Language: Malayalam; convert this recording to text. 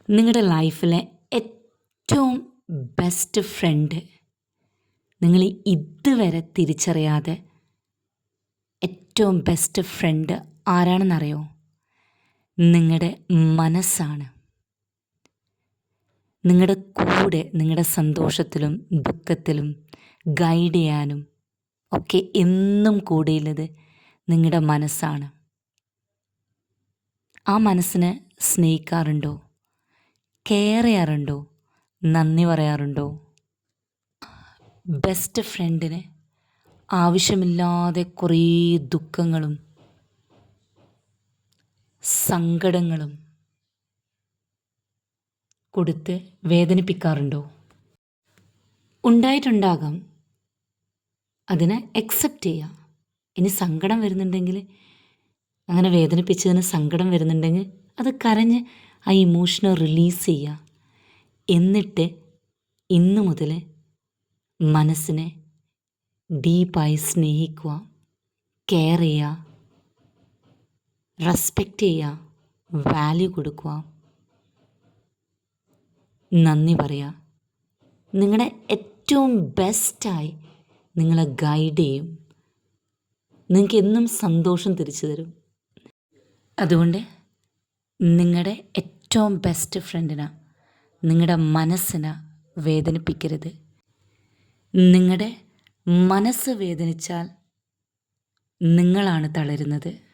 നിങ്ങളുടെ ലൈഫിലെ ഏറ്റവും ബെസ്റ്റ് ഫ്രണ്ട് നിങ്ങൾ ഇതുവരെ തിരിച്ചറിയാതെ ഏറ്റവും ബെസ്റ്റ് ഫ്രണ്ട് ആരാണെന്നറിയോ? നിങ്ങളുടെ മനസ്സാണ്. നിങ്ങളുടെ കൂടെ നിങ്ങളുടെ സന്തോഷത്തിലും ദുഃഖത്തിലും ഗൈഡ് ചെയ്യാനും ഒക്കെ എന്നും കൂടെയുള്ളത് നിങ്ങളുടെ മനസ്സാണ്. ആ മനസ്സിനെ സ്നേഹിക്കാറുണ്ടോ? കെയർ ചെയ്യാറുണ്ടോ? നന്ദി പറയാറുണ്ടോ? ബെസ്റ്റ് ഫ്രണ്ടിന് ആവശ്യമില്ലാതെ കുറേ ദുഃഖങ്ങളും സങ്കടങ്ങളും കൊടുത്ത് വേദനിപ്പിക്കാറുണ്ടോ? ഉണ്ടായിട്ടുണ്ടാകാം. അതിനെ അക്സെപ്റ്റ് ചെയ്യുക. ഇനി സങ്കടം വരുന്നുണ്ടെങ്കിൽ, അങ്ങനെ വേദനിപ്പിച്ചതിന് സങ്കടം വരുന്നുണ്ടെങ്കിൽ അത് കരഞ്ഞ് ആ ഇമോഷനെ റിലീസ് ചെയ്യുക. എന്നിട്ട് ഇന്നു മുതൽ മനസ്സിനെ ഡീപ്പായി സ്നേഹിക്കുക, കെയർ ചെയ്യുക, റെസ്പെക്റ്റ് ചെയ്യുക, വാല്യൂ കൊടുക്കുക, നന്ദി പറയുക. നിങ്ങളുടെ ഏറ്റവും ബെസ്റ്റായി നിങ്ങളെ ഗൈഡ് ചെയ്യും. നിങ്ങൾക്ക് എന്നും സന്തോഷം തിരിച്ചു തരും. അതുകൊണ്ട് നിങ്ങളുടെ ഏറ്റവും ബെസ്റ്റ് ഫ്രണ്ടിനെ, നിങ്ങളുടെ മനസ്സിനെ വേദനിപ്പിക്കരുത്. നിങ്ങളുടെ മനസ്സ് വേദനിച്ചാൽ നിങ്ങളാണ് തളരുന്നത്.